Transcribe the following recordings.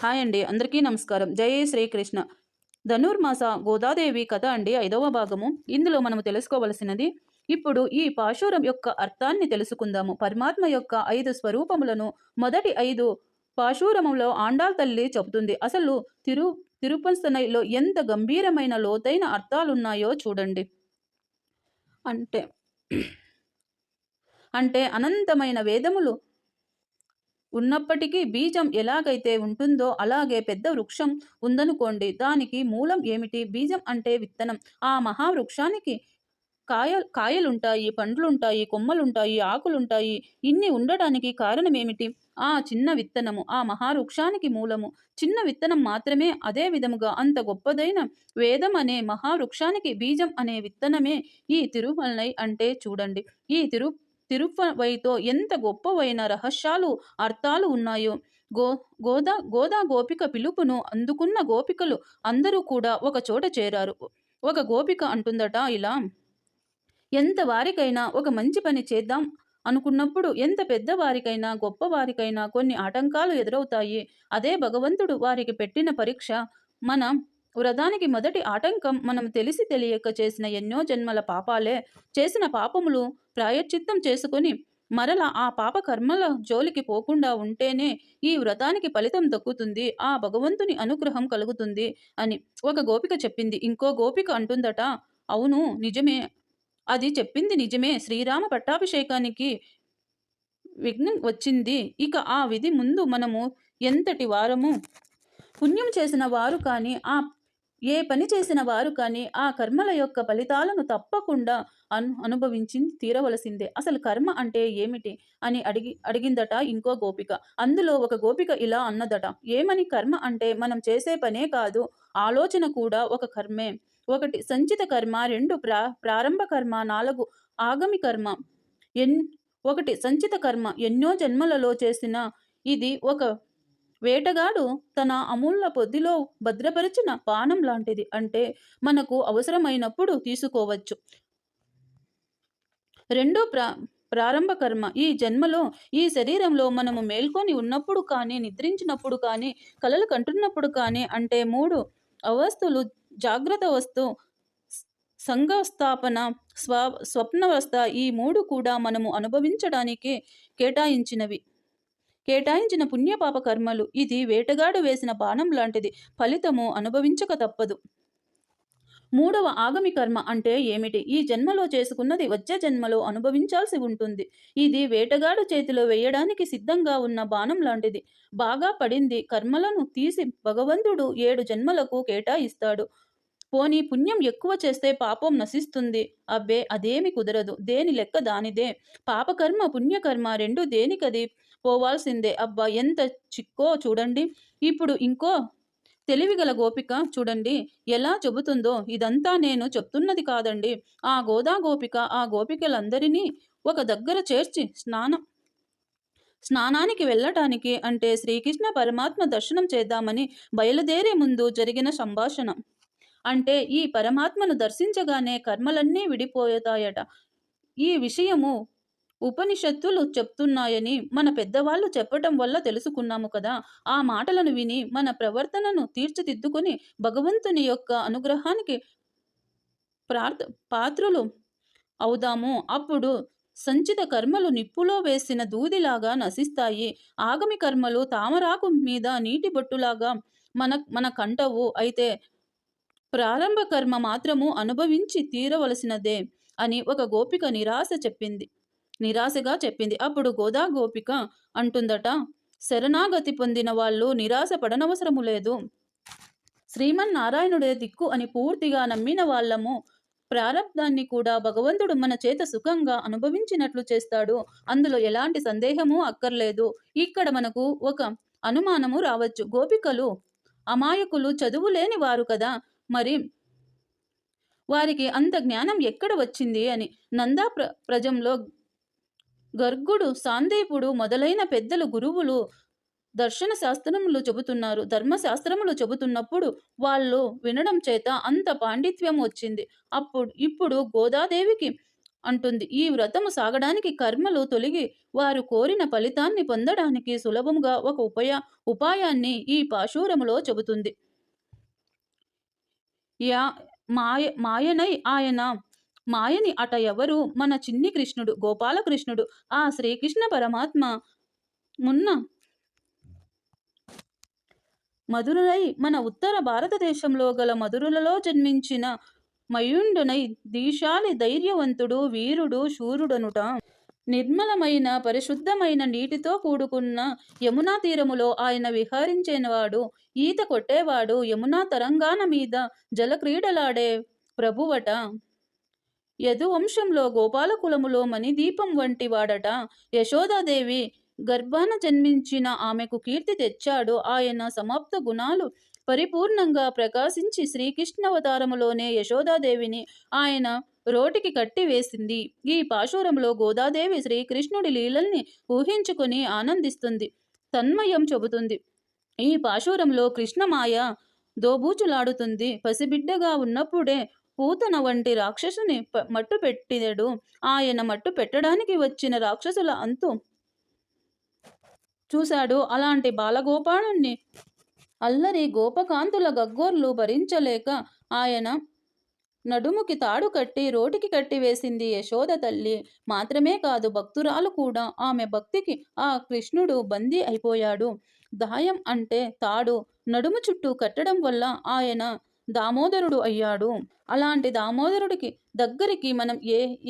Hi అండి. అందరికీ నమస్కారం. జై శ్రీకృష్ణ. ధనుర్మాస గోదాదేవి కథ అండి 5వ భాగము. ఇందులో మనము తెలుసుకోవలసినది ఇప్పుడు ఈ పాశురం యొక్క అర్థాన్ని తెలుసుకుందాము. పరమాత్మ యొక్క 5 స్వరూపములను మొదటి 5 పాశురములో ఆండాళ్ తల్లి చెబుతుంది. అసలు తిరుపంస్తనైలో ఎంత గంభీరమైన లోతైన అర్థాలున్నాయో చూడండి. అంటే అంటే అనంతమైన వేదములు ఉన్నప్పటికీ బీజం ఎలాగైతే ఉంటుందో అలాగే పెద్ద వృక్షం ఉందనుకోండి. దానికి మూలం ఏమిటి? బీజం అంటే విత్తనం. ఆ మహావృక్షానికి కాయలుంటాయి, పండ్లుంటాయి, కొమ్మలుంటాయి, ఆకులుంటాయి. ఇన్ని ఉండడానికి కారణమేమిటి? ఆ చిన్న విత్తనము ఆ మహావృక్షానికి మూలము. చిన్న విత్తనం మాత్రమే. అదే విధముగా అంత గొప్పదైన వేదం అనే మహావృక్షానికి బీజం అనే విత్తనమే ఈ తిరుమలై అంటే చూడండి. ఈ తిరుపతితో ఎంత గొప్పవైన రహస్యాలు అర్థాలు ఉన్నాయో. గోదా గోపిక పిలుపును అందుకున్న గోపికలు అందరూ కూడా ఒక చోట చేరారు. ఒక గోపిక అంటుందట ఇలా: ఎంత వారికైనా ఒక మంచి పని చేద్దాం అనుకున్నప్పుడు ఎంత పెద్దవారికైనా గొప్పవారికైనా కొన్ని ఆటంకాలు ఎదురవుతాయి. అదే భగవంతుడు వారికి పెట్టిన పరీక్ష. మన వ్రతానికి మొదటి ఆటంకం మనం తెలిసి తెలియక చేసిన ఎన్నో జన్మల పాపాలే. చేసిన పాపములు ప్రాయశ్చిత్తం చేసుకొని మరల ఆ పాప కర్మల జోలికి పోకుండా ఉంటేనే ఈ వ్రతానికి ఫలితం దక్కుతుంది, ఆ భగవంతుని అనుగ్రహం కలుగుతుంది అని ఒక గోపిక చెప్పింది. ఇంకో గోపిక అంటుందట, అవును నిజమే, అది చెప్పింది నిజమే. శ్రీరామ పట్టాభిషేకానికి విఘ్నం వచ్చింది. ఇక ఆ విధి ముందు మనము ఎంతటి వారము పుణ్యం చేసిన వారు కానీ ఏ పని చేసిన వారు కానీ ఆ కర్మల యొక్క ఫలితాలను తప్పకుండా అనుభవించి తీరవలసిందే. అసలు కర్మ అంటే ఏమిటి అని అడిగిందట ఇంకో గోపిక. అందులో ఒక గోపిక ఇలా అన్నదట, ఏమని? కర్మ అంటే మనం చేసే పనే కాదు, ఆలోచన కూడా ఒక కర్మే. 1 సంచిత కర్మ, 2 ప్రారంభ కర్మ, 4 ఆగమి కర్మ. 1 సంచిత కర్మ ఎన్నో జన్మలలో చేసిన ఇది ఒక వేటగాడు తన అమూల్య పొద్దులో భద్రపరిచిన పానం లాంటిది. అంటే మనకు అవసరమైనప్పుడు తీసుకోవచ్చు. 2 ప్రారంభ కర్మ ఈ జన్మలో ఈ శరీరంలో మనము మేల్కొని ఉన్నప్పుడు కానీ, నిద్రించినప్పుడు కానీ, కలలు కంటున్నప్పుడు కానీ, అంటే 3 అవస్థలు: జాగ్రత్త అవస్థ, సంఘస్థాపన, స్వప్నవస్థ. ఈ 3 కూడా మనము అనుభవించడానికి కేటాయించిన పుణ్యపాప కర్మలు. ఇది వేటగాడు వేసిన బాణం లాంటిది. ఫలితము అనుభవించక తప్పదు. 3వ ఆగమి కర్మ అంటే ఏమిటి? ఈ జన్మలో చేసుకున్నది వచ్చే జన్మలో అనుభవించాల్సి ఉంటుంది. ఇది వేటగాడు చేతిలో వేయడానికి సిద్ధంగా ఉన్న బాణం లాంటిది. బాగా పడింది కర్మలను తీసి భగవంతుడు 7 జన్మలకు కేటాయిస్తాడు. పోనీ పుణ్యం ఎక్కువ చేస్తే పాపం నశిస్తుంది. అబ్బే, అదేమి కుదరదు. దేని లెక్క దానిదే. పాపకర్మ పుణ్యకర్మ 2 దేనికది పోవాల్సిందే. అబ్బా, ఎంత చిక్కో చూడండి. ఇప్పుడు ఇంకో తెలివిగల గోపిక చూడండి ఎలా చెబుతుందో. ఇదంతా నేను చెప్తున్నది కాదండి. ఆ గోదా గోపిక ఆ గోపికలందరినీ ఒక దగ్గర చేర్చి స్నానానికి వెళ్ళటానికి, అంటే శ్రీకృష్ణ పరమాత్మ దర్శనం చేద్దామని బయలుదేరే ముందు జరిగిన సంభాషణ. అంటే ఈ పరమాత్మను దర్శించగానే కర్మలన్నీ విడిపోతాయట. ఈ విషయము ఉపనిషత్తులు చెప్తున్నాయని మన పెద్దవాళ్ళు చెప్పటం వల్ల తెలుసుకున్నాము కదా. ఆ మాటలను విని మన ప్రవర్తనను తీర్చిదిద్దుకొని భగవంతుని యొక్క అనుగ్రహానికి పాత్రులు అవుదాము. అప్పుడు సంచిత కర్మలు నిప్పులో వేసిన దూదిలాగా నశిస్తాయి. ఆగమి కర్మలు తామరాకు మీద నీటి బొట్టులాగా మన కంటవు. అయితే ప్రారంభ కర్మ మాత్రము అనుభవించి తీరవలసినదే అని ఒక గోపిక నిరాశగా చెప్పింది. అప్పుడు గోదా గోపిక అంటుందట, శరణాగతి పొందిన వాళ్ళు నిరాశ పడనవసరము లేదు. శ్రీమన్నారాయణుడే దిక్కు అని పూర్తిగా నమ్మిన వాళ్ళము ప్రారంధాన్ని కూడా భగవంతుడు మన చేత సుఖంగా అనుభవించినట్లు చేస్తాడు. అందులో ఎలాంటి సందేహము అక్కర్లేదు. ఇక్కడ మనకు ఒక అనుమానము రావచ్చు. గోపికలు అమాయకులు, చదువు లేని వారు కదా, మరి వారికి అంత జ్ఞానం ఎక్కడ వచ్చింది అని. నందా ప్రజంలో గర్గుడు, సాందీపుడు మొదలైన పెద్దలు గురువులు దర్శన శాస్త్రములు చెబుతున్నారు, ధర్మశాస్త్రములు చెబుతున్నప్పుడు వాళ్ళు వినడం చేత అంత పాండిత్యం వచ్చింది. ఇప్పుడు గోదాదేవికి అంటుంది. ఈ వ్రతము సాగడానికి కర్మలు తొలగి వారు కోరిన ఫలితాన్ని పొందడానికి సులభముగా ఒక ఉపాయాన్ని ఈ పాశురములో చెబుతుంది. యా మాయనై ఆయన మాయని అట ఎవరు? మన చిన్ని కృష్ణుడు, గోపాలకృష్ణుడు. ఆ శ్రీకృష్ణ పరమాత్మ మున్న మధురులై మన ఉత్తర భారతదేశంలో గల మధురులలో జన్మించిన మయుండునై దీశాలి ధైర్యవంతుడు వీరుడు శూరుడనుట. నిర్మలమైన పరిశుద్ధమైన నీటితో కూడుకున్న యమునా తీరములో ఆయన విహరించేవాడు, ఈత కొట్టేవాడు, యమునా తరంగాన మీద జలక్రీడలాడే ప్రభువట. యదువంశంలో గోపాలకులములో మణిదీపం వంటి వాడట. యశోదాదేవి గర్భాన జన్మించిన ఆమెకు కీర్తి తెచ్చాడు. ఆయన సమాప్త గుణాలు పరిపూర్ణంగా ప్రకాశించి శ్రీకృష్ణవతారములోనే యశోదాదేవిని ఆయన రోటికి కట్టివేసింది. ఈ పాశురంలో గోదాదేవి శ్రీకృష్ణుడి లీలల్ని ఊహించుకుని ఆనందిస్తుంది, తన్మయం చెబుతుంది. ఈ పాశురంలో కృష్ణమాయ దోబూచులాడుతుంది. పసిబిడ్డగా ఉన్నప్పుడే పూతన వంటి రాక్షసుని మట్టు పెట్టినడు. ఆయన మట్టు పెట్టడానికి వచ్చిన రాక్షసుల అంతు చూశాడు. అలాంటి బాలగోపాలుణ్ణి అల్లరి గోపకాంతుల గగ్గోర్లు భరించలేక ఆయన నడుముకి తాడు కట్టి రోటికి కట్టివేసింది యశోద తల్లి. మాత్రమే కాదు, భక్తురాలు కూడా. ఆమె భక్తికి ఆ కృష్ణుడు బందీ అయిపోయాడు. దాయం అంటే తాడు నడుము చుట్టూ కట్టడం వల్ల ఆయన దామోదరుడు అయ్యాడు. అలాంటి దామోదరుడికి దగ్గరికి మనం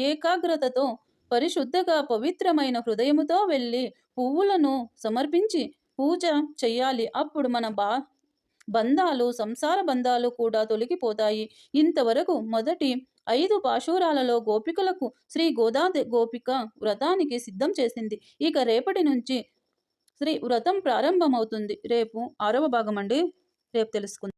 ఏకాగ్రతతో పరిశుద్ధగా పవిత్రమైన హృదయముతో వెళ్ళి పువ్వులను సమర్పించి పూజ చెయ్యాలి. అప్పుడు మన బంధాలు, సంసార బంధాలు కూడా తొలగిపోతాయి. ఇంతవరకు మొదటి 5 పాశురాలలో గోపికలకు శ్రీ గోపిక వ్రతానికి సిద్ధం చేసింది. ఇక రేపటి నుంచి శ్రీ వ్రతం ప్రారంభమవుతుంది. రేపు 6వ భాగం అండి. రేపు తెలుసుకుందాం.